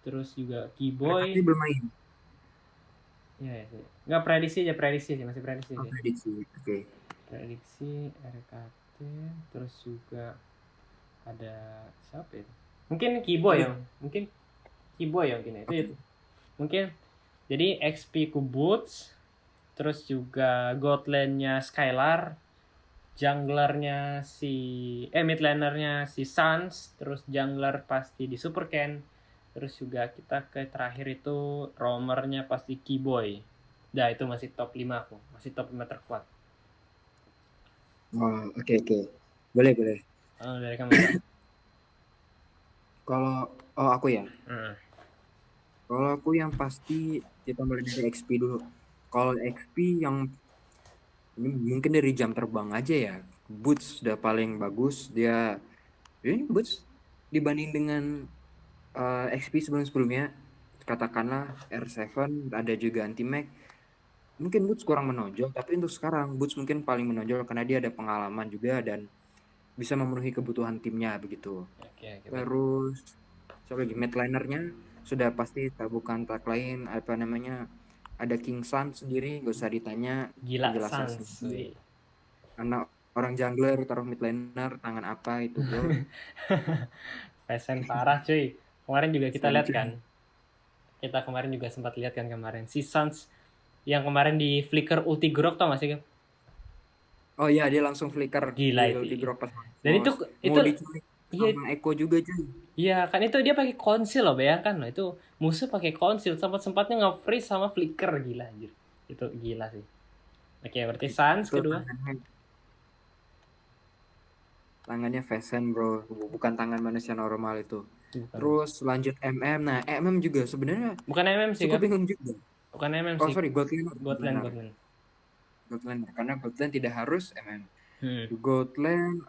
terus juga Keyboy. REKT belum main. Ya. Nggak prediksi sih, masih prediksi sih. Oke. Prediksi REKT, terus juga ada siapa ya? Mungkin Keyboy yang itu. Mungkin jadi XP ku Boots, terus juga Godland-nya Skylar, junglernya mid lanernya si Sans, terus jungler pasti di Super Ken, terus juga kita ke terakhir itu roamernya pasti Keyboy. Nah itu masih top 5 aku, masih top 5 terkuat. Oke. Boleh. Dari kamu. Kalau aku ya. Kalau aku yang pasti kita mulai dari XP dulu. Kalau XP yang ini mungkin dari jam terbang aja ya. Boots udah paling bagus. Ini Boots dibanding dengan XP sebelumnya. Katakanlah R7, ada juga anti-mag. Mungkin Boots kurang menonjol, tapi untuk sekarang Boots mungkin paling menonjol karena dia ada pengalaman juga dan bisa memenuhi kebutuhan timnya begitu. Terus siapa lagi mid linernya sudah pasti bukan tak lain ada King Sun sendiri, gak usah ditanya, gila Sans karena orang jungler taruh mid liner tangan apa itu bro. Pesen parah cuy. Kemarin juga kita lihat kan, kita kemarin juga sempat lihat kan kemarin si Sans yang kemarin di flicker ulti grok tau gak sih? Oh iya, dia langsung flicker gila di ulti grok pas. Dan itu sama Eko juga cuy. Iya kan, itu dia pakai konsil loh, bayangkan loh, itu musuh pakai konsil sempat-sempatnya nge-freeze sama flicker, gila anjir. Itu gila sih. Oke, berarti Sans kedua. Tangannya Vesen bro, bukan tangan manusia normal itu. Terus lanjut MM. Nah, MM juga sebenarnya bukan MM sih, cukup bingung juga. Bukan MM sih. Sorry, Godland. Karena Godland tidak harus MM. Godland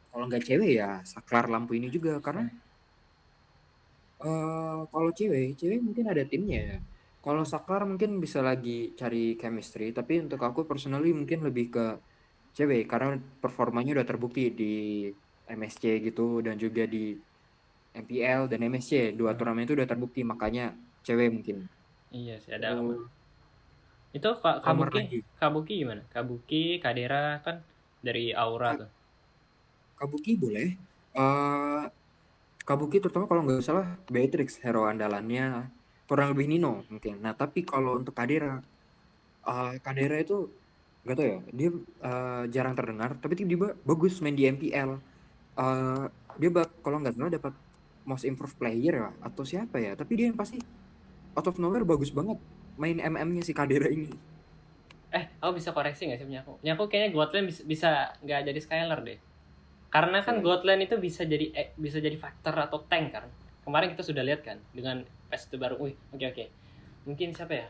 kalau nggak cewek ya saklar lampu ini juga, karena kalau cewek mungkin ada timnya ya. Kalau saklar mungkin bisa lagi cari chemistry, tapi untuk aku personally mungkin lebih ke cewek karena performanya udah terbukti di MSC gitu dan juga di MPL dan MSC, dua turnamen itu udah terbukti, makanya cewek mungkin. Iya sih, ada itu Kabuki gimana? Kabuki, Kadera kan dari Aura tuh. Kabuki boleh. Kabuki terutama kalau nggak salah Beatrix hero andalannya, kurang lebih Nino mungkin. Nah tapi kalau untuk Kadera, Kadera itu nggak tahu ya, dia jarang terdengar tapi tiba-tiba bagus main di MPL. Eh, dia kalau nggak salah dapat most improved player ya atau siapa ya, tapi dia yang pasti out of nowhere bagus banget main MM-nya si Kadera ini. Aku bisa koreksi nggak sih punya aku? Punya aku kayaknya Gotland bisa nggak jadi Skylar deh. Karena kan Siapa? Gotland itu bisa jadi faktor atau tank kan. Kemarin kita sudah lihat kan dengan patch itu baru. Wih, oke. Mungkin siapa ya?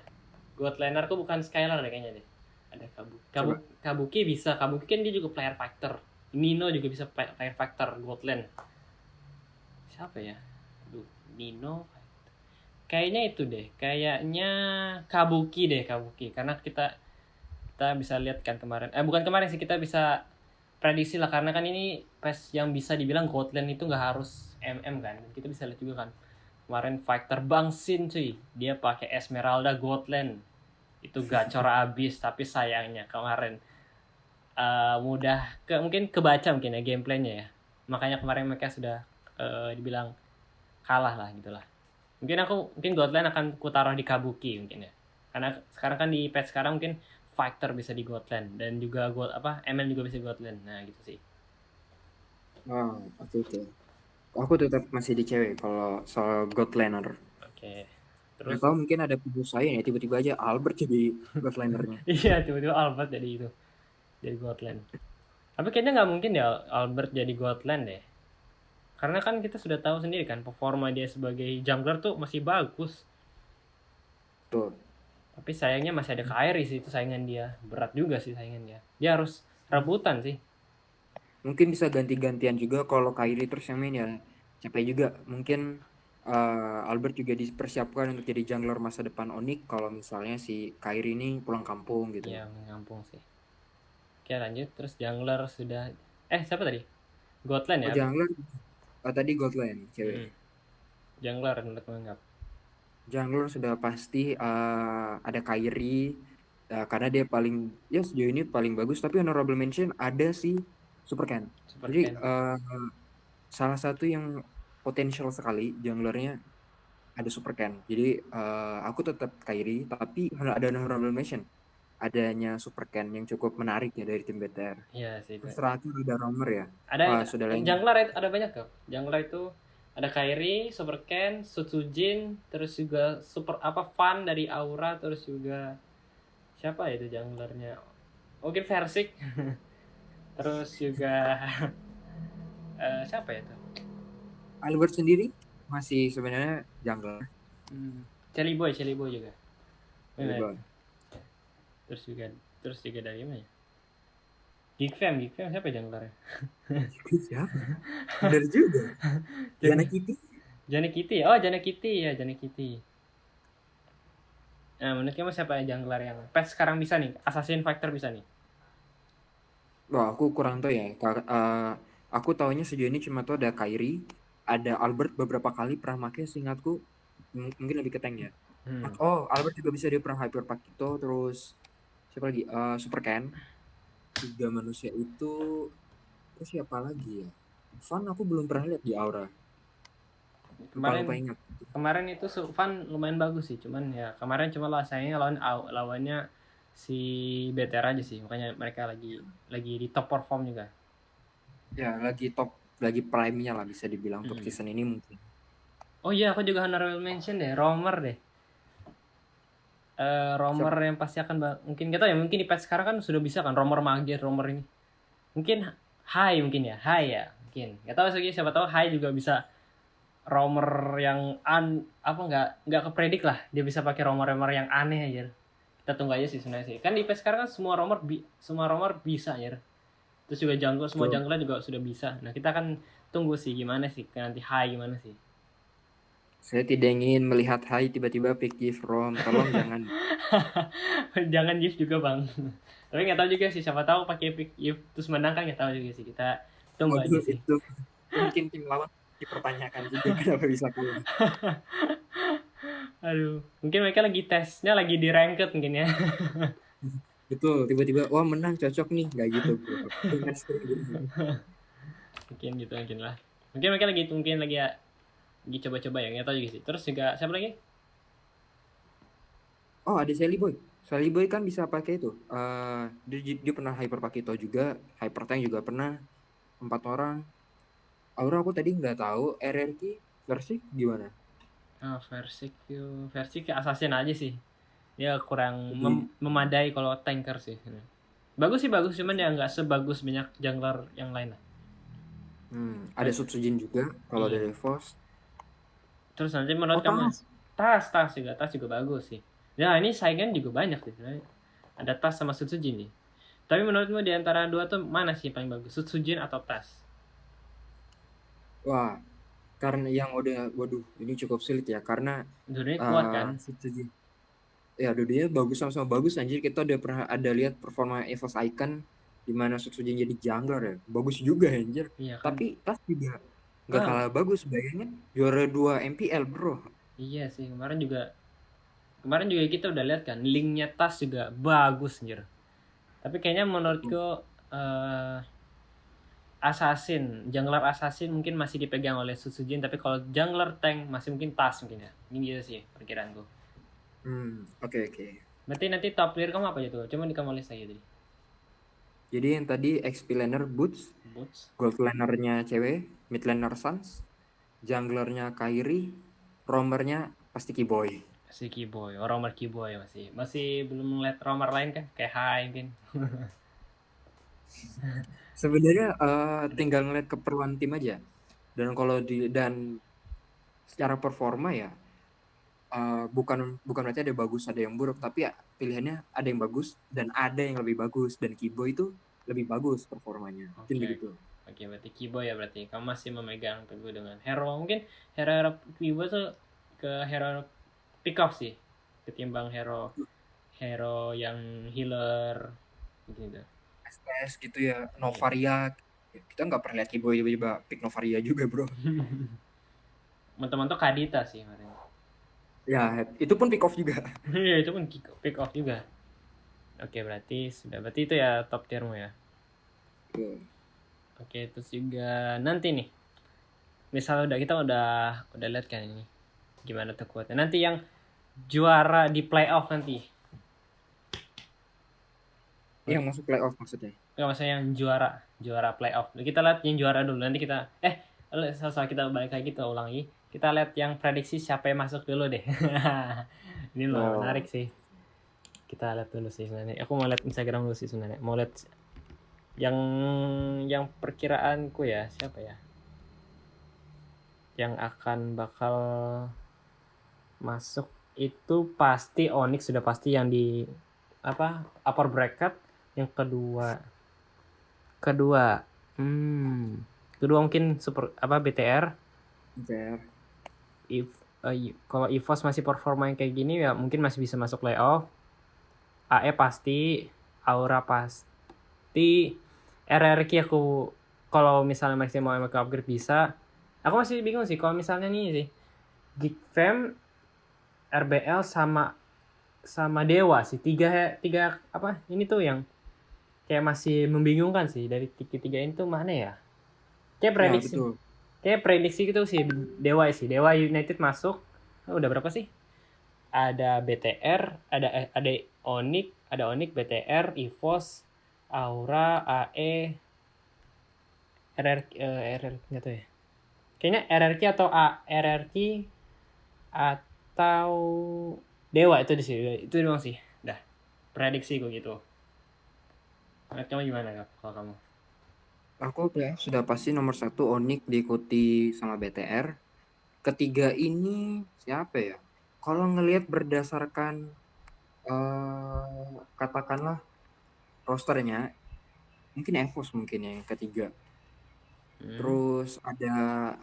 Gotlander tuh bukan Skylar deh kayaknya deh. Ada Coba. Kabuki bisa. Kabuki kan dia juga player factor. Nino juga bisa player factor Gotland. Siapa ya? Aduh, Nino. Kayaknya itu deh. Kayaknya Kabuki deh, Kabuki. Karena kita bisa lihat kan kemarin. Bukan kemarin sih, kita bisa prediksi lah karena kan ini PES yang bisa dibilang Gotland itu nggak harus MM kan. Kita bisa lihat juga kan. Kemarin fighter Bang Sin cuy. Dia pakai Esmeralda Gotland. Itu gacor abis tapi sayangnya kemarin mungkin kebaca mungkin ya gameplaynya ya, makanya kemarin mereka sudah dibilang kalah lah gitulah. Mungkin Gotland akan kutaruh di Kabuki mungkin ya, karena sekarang kan di patch sekarang mungkin fighter bisa di Gotland dan juga ML juga bisa di Gotland, nah gitu sih. Oke. Aku tetap masih di cewek kalau soal Godlander. Oke, Nggak terus tahu mungkin ada penyesuaian ya, tiba-tiba aja Albert jadi Godlandernya. iya tiba-tiba Albert jadi Gotland, tapi kayaknya nggak mungkin ya Albert jadi Gotland deh. Karena kan kita sudah tahu sendiri kan performa dia sebagai jungler tuh masih bagus. Tuh. Tapi sayangnya masih ada Kairi sih, itu saingan dia. Berat juga sih saingan dia. Dia harus rebutan sih. Mungkin bisa ganti-gantian juga kalau Kyrie terus yang main ya. Capek juga. Mungkin Albert juga dipersiapkan untuk jadi jungler masa depan Onyx kalau misalnya si Kyrie ini pulang kampung gitu. Iya, mengampung sih. Oke lanjut, terus jungler sudah... siapa tadi? Gotland Oh ya? jungler, tadi Godland, cewek. Jungler menurut menganggap. Jungler sudah pasti ada Kyrie, karena dia paling, ya sejauh ini paling bagus. Tapi honorable mention ada si Supercan. Super Jadi Ken. salah satu yang potensial sekali junglernya ada Supercan. Jadi aku tetap Kyrie, tapi ada honorable mention. Adanya Supercan yang cukup menarik ya dari tim BTR. Iya sih itu. Terus terakhir ada Romer ya. Ada Wah, sudah lain. jungler ada banyak kok. Jungler itu ada Kairi, Super Ken, Sutsujin, terus juga Fan dari Aura, terus juga siapa ya itu junglernya? Mungkin Versik. Terus juga siapa ya itu? Albert sendiri masih sebenarnya jungler. Celi Boy juga. Benar. Coba. Terus juga dari mana ya? Geek Fam siapa junglernya? Siapa? Bener juga. Jana Kitty. Janek Kitty. Oh, Janek Kitty ya, Janek Kitty. Nah, menurut kamu siapa jungler yang patch sekarang bisa nih? Assassin Factor bisa nih. Wah, aku kurang tahu ya. Aku taunya sejauh ini cuma tahu ada Kyrie, ada Albert beberapa kali pernah pakai, seingatku mungkin lebih ke tank ya. Oh, Albert juga bisa, dia pernah Hyper Pakito, terus siapa lagi? Super Ken. 3 manusia itu, terus siapa lagi ya? Van aku belum pernah lihat di Aura. Lupa ingat. Kemarin itu Van lumayan bagus sih, cuman ya kemarin cuma sayangnya lawannya si BTR aja sih, makanya mereka lagi di top perform juga. Ya, lagi prime-nya lah bisa dibilang untuk season ini mungkin. Oh iya, aku juga honorable mention deh, Romer deh. Romer yang pasti akan mungkin kita ya, mungkin di patch sekarang kan sudah bisa kan Romer Magier, Romer ini. Mungkin High mungkin ya, High ya, mungkin. Gak tahu sih, siapa tahu High juga bisa Romer yang nggak kepredik lah, dia bisa pakai Romer yang aneh aja. Kita tunggu aja sih sebenarnya sih. Kan di patch sekarang kan semua Romer bisa ya. Terus juga semua jungler juga sudah bisa. Nah, kita akan tunggu sih gimana sih nanti High gimana sih. Saya tidak ingin melihat Hai tiba-tiba pick gift Rom, tolong jangan. Jangan gift juga bang. Tapi nggak tahu juga sih, siapa tahu pakai pick gift terus menang kan, nggak tahu juga sih, kita tunggu aja sih. Itu mungkin tim lawan dipertanyakan juga kenapa bisa kalah. Aduh, mungkin mereka lagi tesnya lagi di ranked mungkin ya. Betul, tiba-tiba wah menang cocok nih, nggak gitu bro. Mungkin gitu mungkin lah. Mungkin mereka lagi coba-coba ya, nggak tahu juga sih. Terus juga siapa lagi? Oh, ada Sally Boy. Sally Boy kan bisa pakai itu. Dia pernah hyper pakai itu juga, hyper tank juga pernah. 4 orang. Aura aku tadi nggak tahu. RRQ versi gimana? Versi ke assassin aja sih. Dia kurang Jadi, memadai kalau tanker sih. Bagus sih bagus, cuman ya nggak sebagus banyak jungler yang lain lah. ada Sutsujin juga kalau Iya. dari Force. Terus nanti menurut Oh, kamu Tas. tas juga bagus sih. Ya ini saingan juga banyak sih sebenarnya. Ada tas sama Sutsujin nih. Tapi menurutmu di antara dua tuh mana sih paling bagus? Sutsujin atau tas? Wah, karena yang udah, waduh, ini cukup sulit ya. Karena Dua-duanya kuat kan? Sutsujin. Ya, dua-duanya bagus sama-sama bagus. Anjir, kita udah pernah ada lihat performa EVOS Icon di mana Sutsujin jadi jungler ya. Bagus juga anjir. Iya kan? Tapi Tas juga nggak Ah, kalah bagus. Bayangin juara 2 MPL, bro. iya sih kemarin juga kita udah lihat kan linknya tas juga bagus anjir. Tapi kayaknya menurutku eh jungler assassin mungkin masih dipegang oleh Sutsujin, tapi kalau jungler tank masih mungkin tas mungkin ya. Ini gitu sih perkiraanku. Oke, oke. Berarti nanti top tier kamu apa aja tuh? Coba di kamu list aja tadi. Jadi yang tadi XP laner Boots, Boots, gold lanernya cewek, mid laner Sans, junglernya Kairi, roamernya pasti Keyboy. si Keyboy, roamer Keyboy masih belum ngeliat roamer lain kan? Kayak Hai mungkin. Sebenarnya tinggal ngeliat keperluan tim aja. Dan secara performa ya bukan bukan berarti ada yang bagus ada yang buruk, tapi ya pilihannya ada yang bagus dan ada yang lebih bagus, dan Keyboy itu lebih bagus performanya. Mungkin Oke. begitu. Oke, berarti Keyboy ya berarti. Kamu masih memegang teguh dengan hero. Mungkin hero Keyboy tuh ke hero pick off sih. Ketimbang hero hero yang healer gitu. STS gitu ya, Iya. Novaria. Kita nggak pernah lihat Keyboy tiba-tiba pick Novaria juga, bro. Teman-teman tuh Kadita sih kemarin. Ya, itu pun pick off juga. Iya, itu pun pick off juga. Oke, berarti itu ya top tiermu ya. Oke, terus juga nanti nih. Misalnya kita udah lihat kan ini gimana tuh kuatnya. Nanti yang juara di playoff nanti. Yang masuk playoff maksudnya. Enggak, maksudnya yang juara playoff. Kita lihat yang juara dulu. Nanti kita soal kita balik lagi kita ulangi. Kita lihat yang prediksi siapa yang masuk dulu deh. Ini loh Oh, menarik sih. Kita lihat dulu sih sebenarnya. Aku mau lihat Instagram dulu sih sebenarnya. Mau lihat yang perkiraanku ya, siapa ya? Yang akan bakal masuk itu pasti Onyx, sudah pasti yang di upper bracket. Yang kedua mungkin super BTR. fair. Kalau EVOS masih performa yang kayak gini ya mungkin masih bisa masuk playoff. AE pasti, Aura pasti, RRQ aku kalau misalnya maksimal make upgrade bisa. Aku masih bingung sih kalau misalnya nih sih Geekfam, RBL sama Dewa sih, tiga ini tuh yang kayak masih membingungkan sih. Dari tiga ini tuh mana ya? Ya, betul. Kayak prediksi gitu sih Dewa sih. Dewa United masuk. Udah berapa sih? Ada BTR, ada Onyx, BTR, EVOS, Aura, AE, RRQ nggak tahu ya. Kayaknya RRQ atau RRQ atau Dewa itu di sini. Itu doang sih. Dah. Prediksi gue gitu. Menurut kamu gimana kalau kamu? Aku ya sudah pasti nomor 1 Onyx, diikuti sama BTR. Ketiga ini siapa ya? Kalau ngelihat berdasarkan katakanlah rosternya, mungkin EVOS mungkin ya yang ketiga. Terus ada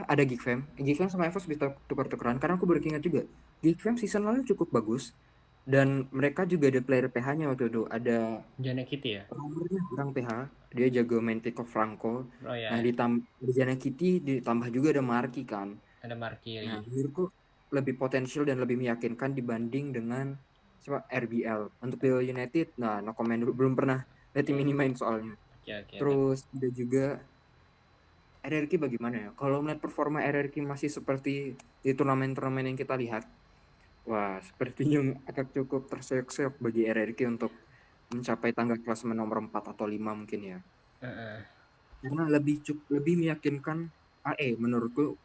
ada Geekfam sama EVOS bisa tukar-tukaran, karena aku berkeingat juga Geekfam season lalu cukup bagus, dan mereka juga ada player PH-nya waktu itu. Ada Jana Kitty ya? roamernya orang PH, dia jago main pick off Franco. Oh Nah, ya, di Jana Kitty ditambah juga ada Marky kan. ada Nah, Markiri. menurutku lebih potensial dan lebih meyakinkan dibanding dengan RBL. Untuk Dewa United, nah no comment dulu, belum pernah lihat tim ini main soalnya. Oke, oke. Terus ada juga RRQ bagaimana ya? Kalau melihat performa RRQ masih seperti di turnamen-turnamen yang kita lihat, wah sepertinya akan cukup terseok-seok bagi RRQ untuk mencapai tangga klasemen nomor 4 atau 5 mungkin ya. Heeh. Karena lebih meyakinkan AE menurutku,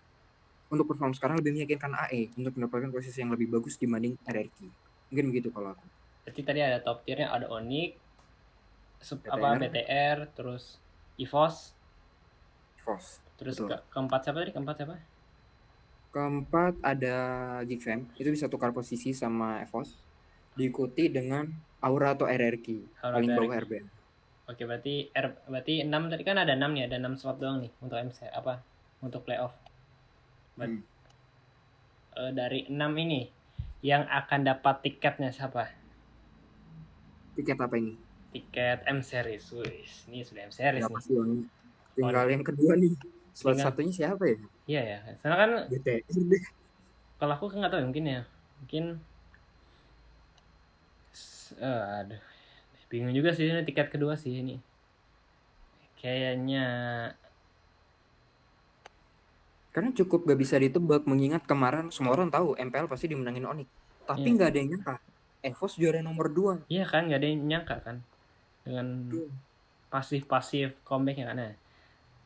untuk perform sekarang lebih meyakinkan AE untuk mendapatkan posisi yang lebih bagus dibanding RRQ. Mungkin begitu kalau aku. Berarti tadi ada top tiernya, ada Onyx, BTR, BTR, terus EVOS, Force, terus betul. keempat siapa tadi? Keempat siapa? Keempat ada Geekfam, itu bisa tukar posisi sama EVOS. Diikuti dengan Aura atau RRQ, Aura paling bawah Derek. RBN. Oke, berarti 6 tadi kan ada 6 nih, ada 6 slot doang nih untuk MC apa? Untuk playoff. Hmm. Dari 6 ini yang akan dapat tiketnya siapa? Tiket apa ini? Tiket M series. Wih, ini sudah M series Ya nih. pasti Oni. Tinggal Onyx. yang kedua nih. Slot Tinggal. satunya siapa ya? Iya ya. Soalnya kan BTR deh. kalau aku kan nggak tahu ya, mungkin ya. Mungkin aduh. Bingung juga sih ini tiket kedua sih ini. Kayaknya Karena cukup gak bisa ditebak mengingat kemarin semua orang tahu MPL pasti dimenangin Onyx. Tapi iya. nggak ada yang nyangka EVOS juara nomor 2. Iya kan nggak ada yang nyangka kan dengan pasif comebacknya kan ya.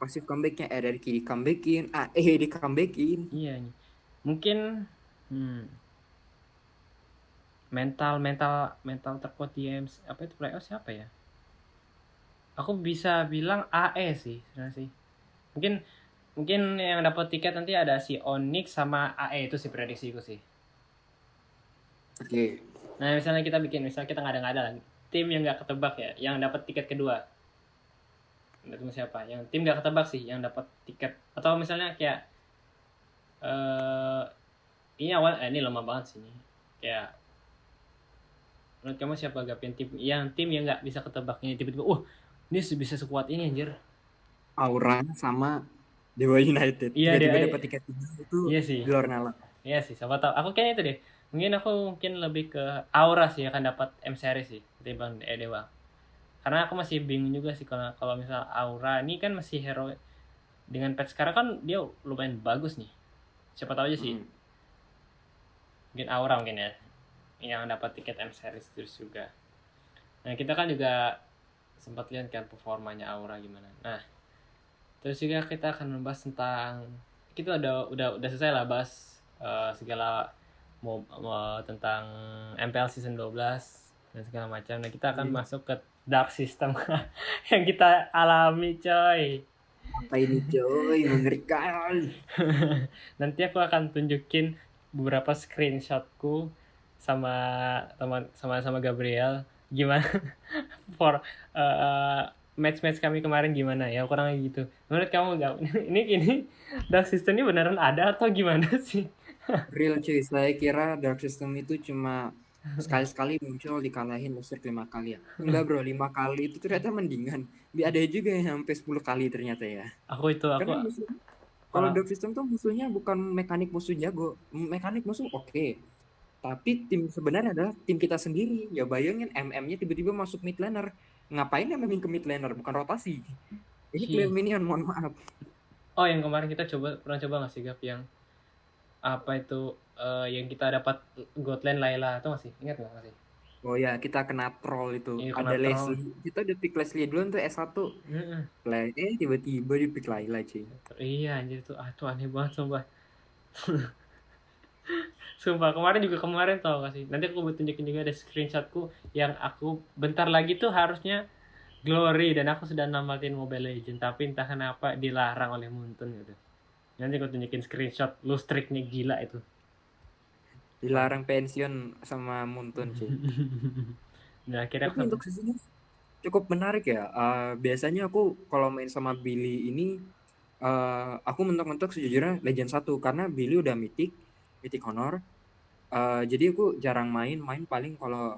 Pasif comebacknya RRQ di comebackin, AE di comebackin. Iya nih. Mungkin mental terkuat di apa itu playoff siapa ya? Aku bisa bilang AE sih sebenarnya sih. Mungkin mungkin yang dapat tiket nanti ada si Onyx sama AE, itu sih prediksiku sih. Oke. Nah misalnya kita nggak ada lagi tim yang nggak ketebak ya, yang dapat tiket kedua. Itu siapa? Yang tim nggak ketebak sih, yang dapat tiket. Atau misalnya kayak ini awal ini lama banget sih ini. Kayak menurut kamu siapa Gap yang tim yang nggak bisa ketebaknya tiba-tiba ini bisa sekuat ini anjir. Aura sama Dewa United. Iya dia. Tiba-tiba dapat tiket itu Iya sih. di luar nalar. Iya sih, siapa tahu. Aku kayaknya itu deh. Mungkin lebih ke Aura sih akan dapat M series sih ketimbang Dewa. Karena aku masih bingung juga sih kalau misal Aura ini kan masih hero dengan patch sekarang kan dia lumayan bagus nih. Siapa tahu aja sih. Mungkin Aura mungkin ya yang dapat tiket M series terus juga. Nah, kita kan juga sempat lihat kan performanya Aura gimana. Nah, terus juga kita akan membahas tentang kita udah selesai lah bahas segala tentang MPL season 12 dan segala macam. Nah, kita akan masuk ke dark system yang kita alami, coy. Apa ini coy, mengerikan. Nanti aku akan tunjukin beberapa screenshotku sama Gabriel gimana for match kami kemarin gimana ya, kurang gitu. Menurut kamu gak ini dark system ini beneran ada atau gimana sih? Real cuy, saya kira dark system itu cuma sekali-sekali muncul dikalahin listrik 5 kali ya. Enggak bro, 5 kali itu ternyata mendingan. Ada juga yang sampai 10 kali ternyata ya. Aku Karena kalau kalau dark system tuh musuhnya bukan mekanik musuh jago. Mekanik musuh oke. Tapi tim sebenarnya adalah tim kita sendiri. Ya bayangin MM-nya tiba-tiba masuk mid laner. Ngapain MM ke mid laner? Bukan rotasi. Ini clear minion, mohon maaf. Oh, yang kemarin kita pernah coba nggak sih Gap yang apa itu yang kita dapat Godland Layla itu masih ingat nggak sih? Oh ya, kita kena troll itu. Iya, Ada kena troll. Leslie. Kita udah pick Leslie duluan tuh S1. Play, tiba-tiba di pick Layla cuy. Iya anjir tuh, tuh aneh banget sumpah. Sumpah kemarin tau gak sih? Nanti aku tunjukin juga ada screenshotku yang aku bentar lagi tuh harusnya Glory dan aku sudah namatin Mobile Legend, tapi entah kenapa dilarang oleh Muntun gitu. Nanti aku tunjukin screenshot lustriknya gila itu. Dilarang pensiun sama Muntun cuy. Nah, akhirnya Tapi untuk sisinya cukup menarik ya. Biasanya aku kalau main sama Billy ini aku mentok-mentok sejujurnya Legend 1 karena Billy udah mythic honor. Jadi aku jarang main paling kalau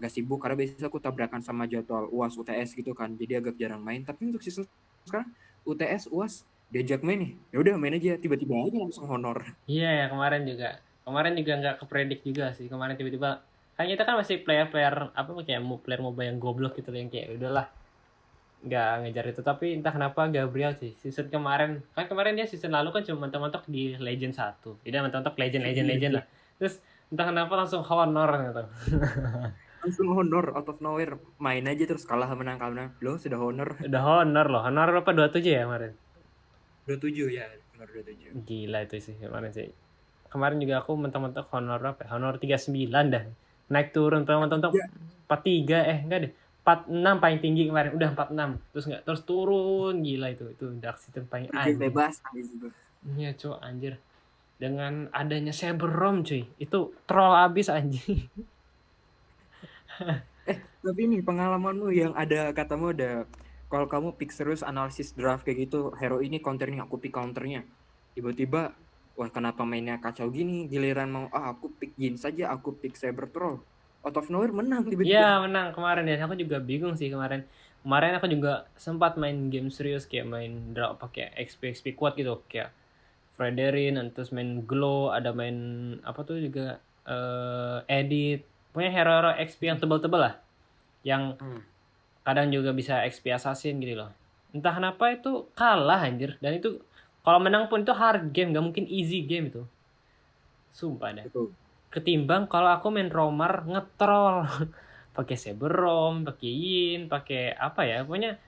gak sibuk karena biasanya aku tabrakan sama jadwal UAS UTS gitu kan. Jadi agak jarang main. Tapi untuk season sekarang UTS UAS diajak main nih. Ya udah main aja, tiba-tiba aja langsung honor. Iya ya, kemarin juga nggak kepredik juga sih. Kemarin tiba-tiba kan kita kan masih player apa kayak player MOBA yang goblok gitu yang kayak udahlah nggak ngejar itu, tapi entah kenapa Gabriel sih season kemarin, kan kemarin dia season lalu kan cuma mentok-mentok di Legend 1, tidak mentok-mentok Iya Legend iya. lah, terus entah kenapa langsung honor gitu. Langsung honor out of nowhere, main aja terus kalah menang kalah menang. Loh, sudah honor. Udah honor loh, honor apa 27 ya kemarin. 27 ya, honor 27. Gila itu sih kemarin sih. Kemarin juga aku mentok-mentok honor apa ya? Honor 39 dah. Naik turun mentok-mentok Iya, 43, enggak deh. 46 paling tinggi kemarin, udah 46. Terus enggak terus turun, gila itu. Itu Dark System paling pergi anjing. bebas habis itu. Iya, cok, anjir. Dengan adanya Cyberrom, cuy. Itu troll abis anjing. Tapi ini pengalamanmu yang ada katamu ada kalau kamu pick serius analisis draft kayak gitu, hero ini counternya, aku pick counternya. Tiba-tiba, wah kenapa mainnya kacau gini? Giliran mau, aku pick Jin saja, aku pick Cybertroll. Out of nowhere menang Iya, tiba-tiba. menang kemarin ya. Aku juga bingung sih kemarin. Kemarin aku juga sempat main game serius kayak main draw pakai XP kuat gitu, kayak Frederin, terus main Glow, ada main apa tuh juga edit. Pokoknya hero-hero XP yang tebal-tebal lah. Yang Hmm. kadang juga bisa XP assassin gitu loh. Entah kenapa itu kalah anjir. Dan itu kalau menang pun itu hard game, gak mungkin easy game itu. Sumpah dah. Betul. Ketimbang kalau aku main Romar ngetrol. Pakai Saberom, pakai Yin, pakai apa ya? Pokoknya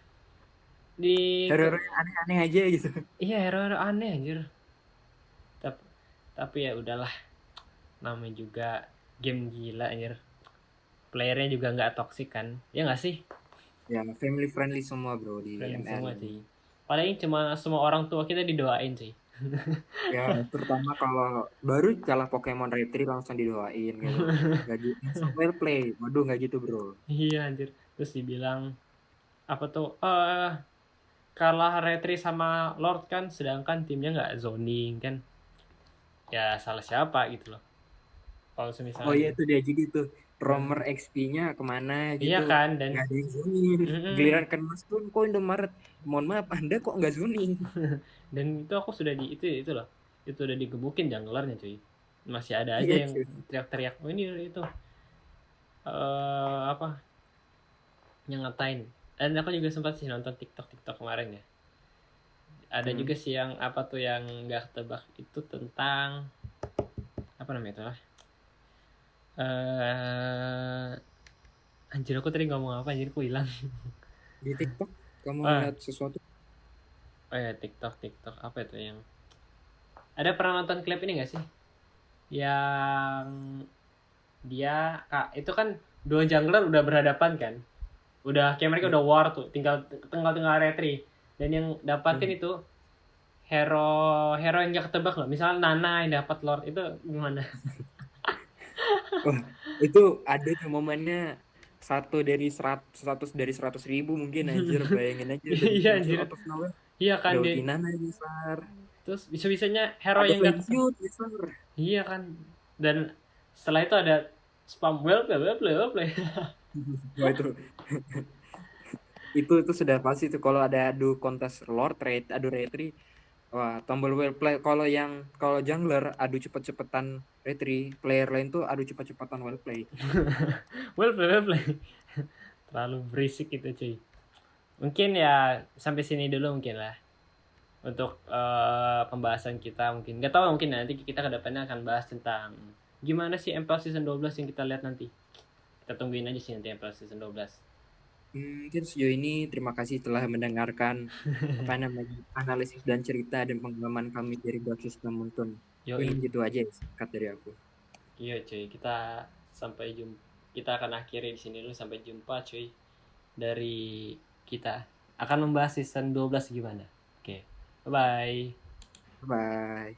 di Hero-hero yang aneh-aneh aja gitu. iya hero-hero aneh anjir. Tapi ya udahlah, namanya juga game gila anjir. Playernya juga nggak toxic kan, ya nggak sih? Ya, family friendly semua bro di Friendly ML semua ini. sih, paling cuma semua orang tua kita didoain sih. Ya, terutama kalau baru kalah Pokemon Retri langsung didoain gitu. Gak gitu, langsung well play. Waduh, nggak gitu bro. Iya anjir, terus dibilang apa tuh, kalah retri sama Lord kan, sedangkan timnya nggak zoning kan, ya salah siapa gitu loh kalau Oh semisalnya iya gitu. tuh dia juga tuh. Romer Hmm. XP-nya kemana Iya gitu. kan, dan Nggak ada yang zoning. mm-mm. Giliran kan Mas pun kok Indomaret. Mohon maaf, Anda kok nggak zoning? Dan itu aku sudah itu loh, itu udah digebukin junglernya cuy, masih ada aja Iya yang cuy. teriak-teriak, oh ini itu apa yang ngatain. Dan aku juga sempat sih nonton TikTok kemarin ya, ada Hmm. juga sih yang apa tuh yang nggak ketebak itu tentang apa namanya itu lah, anjir aku tadi ngomong apa anjir, aku hilang. Di TikTok kamu ah lihat sesuatu? oh ya, TikTok apa itu yang ada, pernah nonton klip ini nggak sih yang dia itu kan dua jungler udah berhadapan kan, udah kayak mereka Hmm. udah war tuh, tinggal retri, dan yang dapatin Hmm. itu hero yang gak ketebak loh, misalnya Nana yang dapat Lord, itu gimana? Wah, itu ada tuh momennya satu dari 100 dari 100.000 mungkin anjir, bayangin aja udah Iya muncul anjir, out of nowhere. iya kan Ada dia, ulti Nana besar, terus bisa-bisanya hero ada yang gak flame ketebak. shoot besar. Iya kan, dan setelah itu ada spam well play. Wah itu sudah pasti tuh kalau ada adu kontes Lord Raid, adu Retri, wah tombol well play. Kalau jungler adu cepet-cepetan Retri, player lain tuh adu cepet-cepetan well play. Well play. Terlalu berisik itu cuy. Mungkin ya sampai sini dulu mungkin lah untuk pembahasan kita. Mungkin nggak tahu, mungkin nanti kita kedepannya akan bahas tentang gimana sih MPL season 12 yang kita lihat nanti. Kita tungguin aja sih nanti MPL season 12. Mungkin sejauh ini terima kasih telah mendengarkan apa namanya analisis dan cerita dan pengalaman kami dari Basis Namuntun. Yoi. Mungkin gitu aja ya, singkat dari aku. Iya cuy, kita sampai jumpa. Kita akan akhiri di sini dulu, sampai jumpa cuy. Dari kita akan membahas season 12 gimana. Oke. Bye bye. Bye.